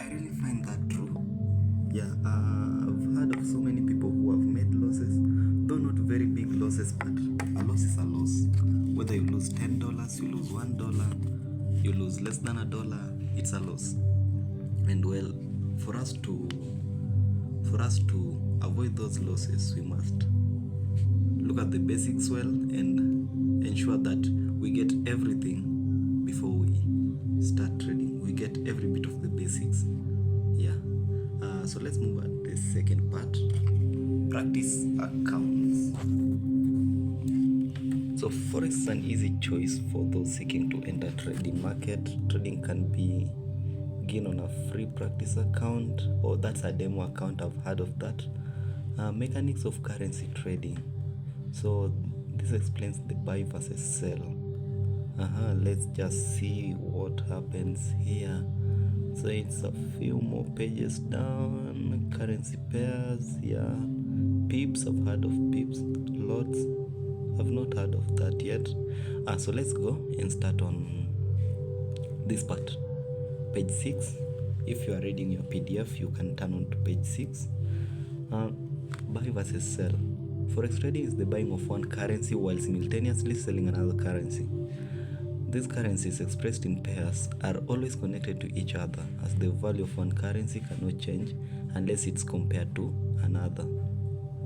I really find that true. Yeah, I've heard of so many people who have made losses, though not very big losses, but a loss is a loss. Whether you lose $10, you lose $1, you lose less than $1, it's a loss. And well, for us to avoid those losses, we must look at the basics well and ensure that we get everything before we start trading. We get every bit of the basics. Yeah. So let's move at the second part. Practice accounts. So Forex is an easy choice for those seeking to enter trading market. Trading can be gained on a free practice account, or that's a demo account. I've heard of that. Mechanics of currency trading. So this explains the buy versus sell. Let's just see what happens here. So it's a few more pages down. Currency pairs, yeah. Pips, I've heard of pips. Lots, I've not heard of that yet. So let's go and start on this part. Page 6. If you are reading your PDF, you can turn on to page 6. Buy versus sell. Forex trading is the buying of one currency while simultaneously selling another currency. These currencies expressed in pairs are always connected to each other, as the value of one currency cannot change unless it's compared to another.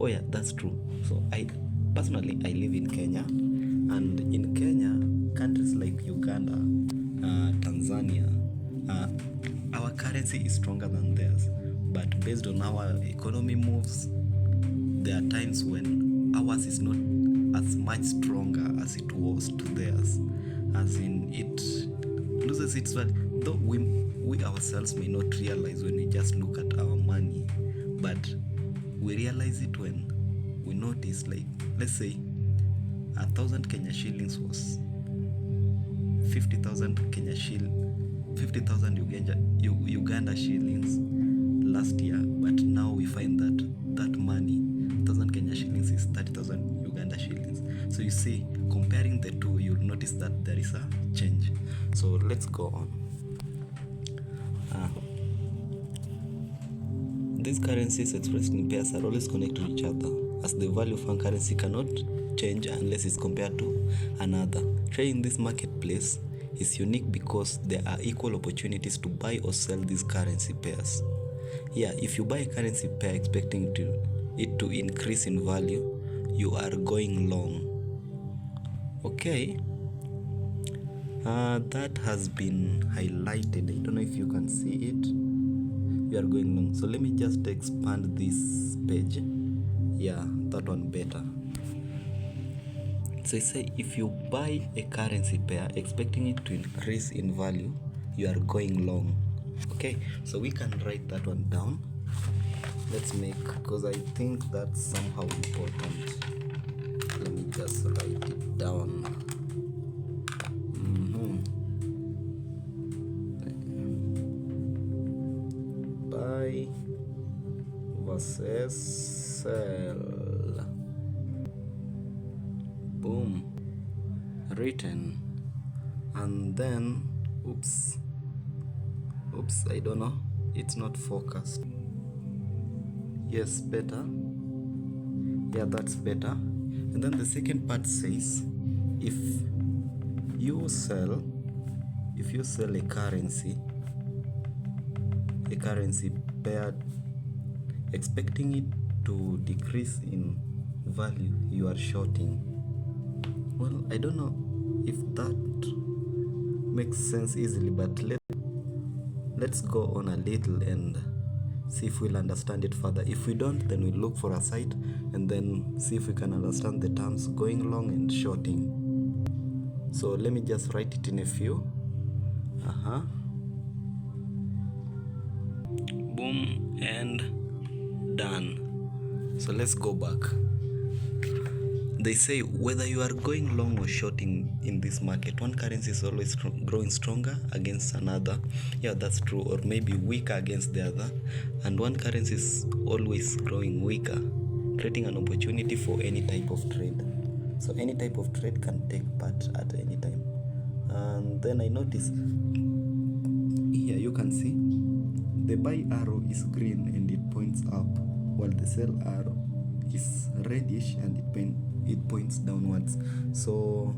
Oh yeah, that's true. So I personally live in Kenya, and in Kenya, countries like Uganda, Tanzania, our currency is stronger than theirs. But based on how our economy moves, there are times when ours is not as much stronger as it was to theirs. As in, it loses its value. Though we ourselves may not realize when we just look at our money, but we realize it when we notice, like, let's say 1,000 Kenya shillings was 50,000 Uganda shillings last year, but now we find that that money, 1,000 Kenya shillings, is 30,000 Uganda shillings. So you see, comparing the two, you'll notice that there is a change. So let's go on. These currencies expressed in pairs are always connected to each other, as the value of one currency cannot change unless it's compared to another. Trading in this marketplace is unique because there are equal opportunities to buy or sell these currency pairs. Yeah, if you buy a currency pair expecting it to increase in value, you are going long. Okay, that has been highlighted. I don't know if you can see it. You are going long. So let me just expand this page. Yeah, that one better. So I say, if you buy a currency pair expecting it to increase in value, you are going long. Okay, so we can write that one down. Let's make, because I think that's somehow important. Let me just write it down. Buy versus sell. Boom. Written. And then, oops, I don't know, it's not focused. Yes, better. Yeah, that's better. And then the second part says, if you sell a currency pair expecting it to decrease in value, you are shorting. Well, I don't know if that makes sense easily, but let's go on a little and see if we'll understand it further. If we don't, then we'll look for a site and then see if we can understand the terms going long and shorting. So let me just write it in a few. Boom, and done. So let's go back. They say whether you are going long or shorting in this market, one currency is always growing stronger against another. Yeah, that's true. Or maybe weaker against the other. And one currency is always growing weaker, creating an opportunity for any type of trade. So any type of trade can take part at any time. And then I notice here you can see the buy arrow is green and it points up, while the sell arrow is reddish and it points downwards. So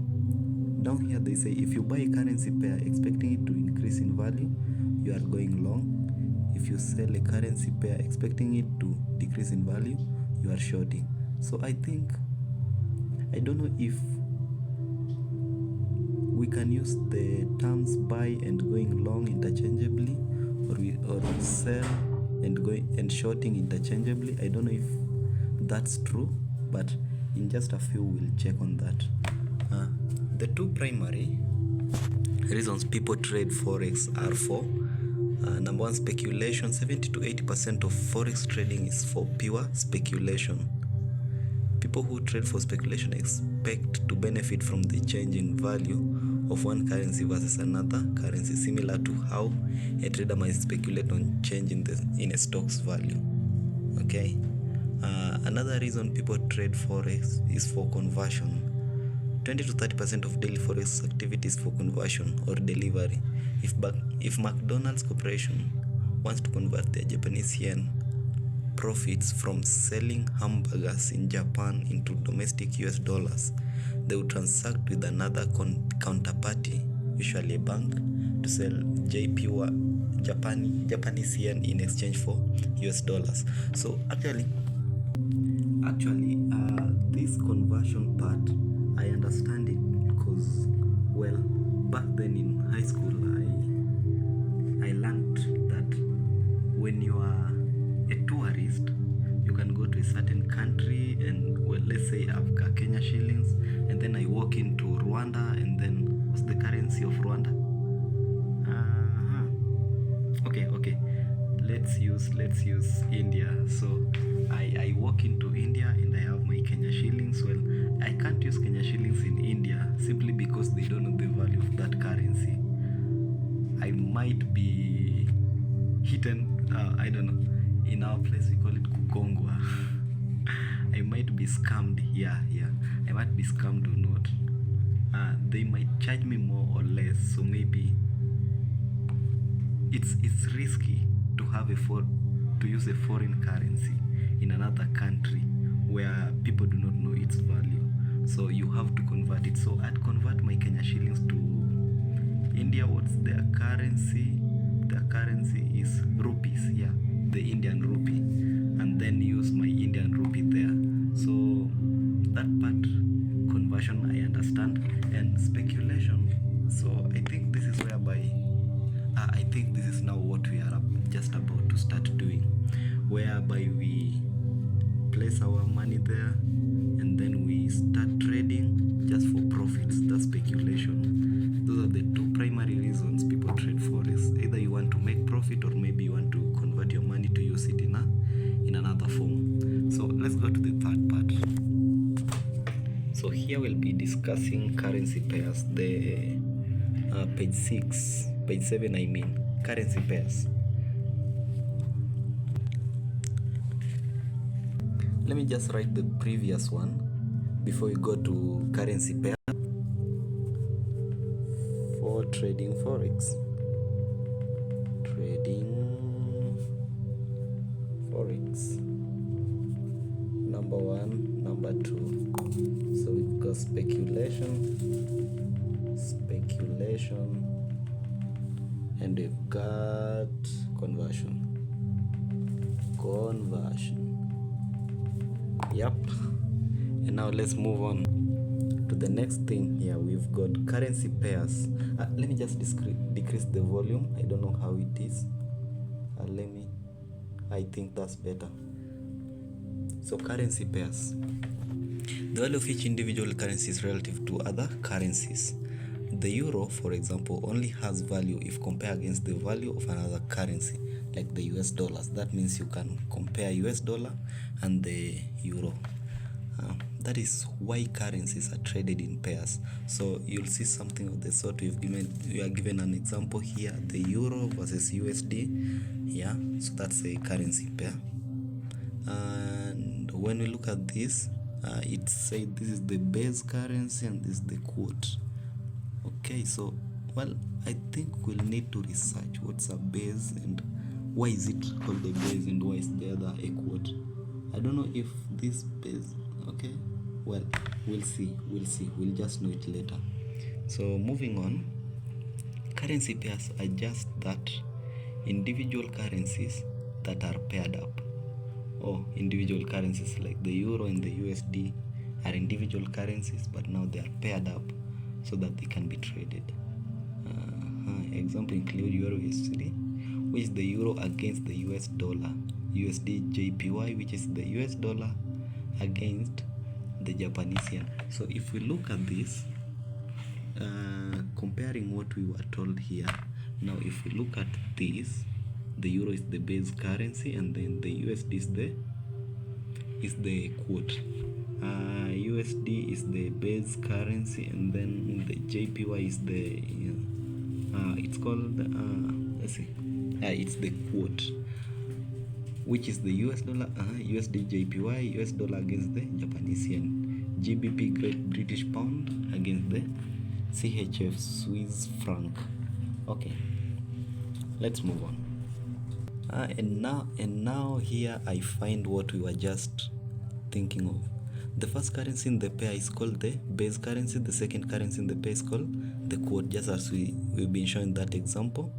down here they say if you buy a currency pair expecting it to increase in value, you are going long. If you sell a currency pair expecting it to decrease in value, you are shorting. So I don't know if we can use the terms buy and going long interchangeably, or we sell and going and shorting interchangeably. I don't know if that's true, but in just a few we'll check on that. The two primary reasons people trade Forex are for number one, speculation. 70 to 80% of Forex trading is for pure speculation. People who trade for speculation expect to benefit from the change in value of one currency versus another currency, similar to how a trader might speculate on change in a stock's value. Okay. Another reason people trade Forex is for conversion. 20 to 30% of daily Forex activity is for conversion or delivery. If McDonald's Corporation wants to convert their Japanese yen profits from selling hamburgers in Japan into domestic US dollars, they will transact with another counterparty, usually a bank, to sell Japanese yen in exchange for US dollars. So actually this conversion part, I understand it because, well, back then in high school I learned that when you are a tourist, you can go to a certain country and, well, let's say I've got Kenya shillings, and then I walk into Rwanda, and then what's the currency of Rwanda? Okay, let's use India. So I walk into India and I have my Kenya shillings. Well, I can't use Kenya shillings in India simply because they don't know the value of that currency. I might be hidden, I don't know, in our place we call it kugongwa. I might be scammed. Yeah, I might be scammed or not. They might charge me more or less, so maybe it's risky to use a foreign currency in another country where people do not know its value. So you have to convert it. So I'd convert my Kenya shillings to India. What's their currency? Their currency is rupees. Yeah, the Indian rupee, and then use my Indian rupee there. So that part, conversion, I understand, and speculation. So I think this is whereby I think this is now what we are just about to start doing, whereby we place our money there and then we start trading just for profits. That's speculation. Those are the two primary reasons people trade Forex. Either you want to make profit, or maybe you want to convert your money to use it in another form. So let's go to the third part. So here we'll be discussing currency pairs. The page 7, I mean, currency pairs. Let me just write the previous one before we go to currency pair. For trading Forex. Trading Forex. Number 1, number 2. So we've got speculation, and we've got conversion. Yep. And now let's move on to the next thing here. We've got currency pairs. Let me just decrease the volume. I don't know how it is. I think that's better. So currency pairs. The value of each individual currency is relative to other currencies. The euro, for example, only has value if compared against the value of another currency, like the US dollars. That means you can compare US dollar and the euro. That is why currencies are traded in pairs. So you'll see something of the sort. We are given an example here, the euro versus USD. Yeah, so that's a currency pair. And when we look at this, it says this is the base currency and this is the quote. Okay, so, well, I think we'll need to research what's a base and why is it called a base and why is the other a quote? I don't know if this base, okay, well, we'll see, we'll just know it later. So moving on, currency pairs are just that, individual currencies that are paired up. Or individual currencies like the euro and the USD are individual currencies, but now they are paired up so that they can be traded. Example include euro USD, which is the euro against the US dollar, USD JPY, which is the US dollar against the Japanese yen. So if we look at this, comparing what we were told here, now if we look at this, the euro is the base currency and then the USD is the quote. USD is the base currency and then the JPY is the it's called let's see, it's the quote, which is the US dollar, USD JPY, US dollar against the Japanese yen, GBP Great British Pound against the CHF Swiss franc. Okay, let's move on. And now here I find what we were just thinking of. The first currency in the pair is called the base currency. The second currency in the pair is called the quote, just as we've been showing that example.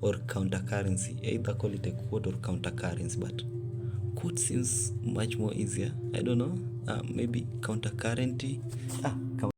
Or counter currency, either call it a quote or counter currency, but quote seems much more easier. I don't know, maybe counter currency.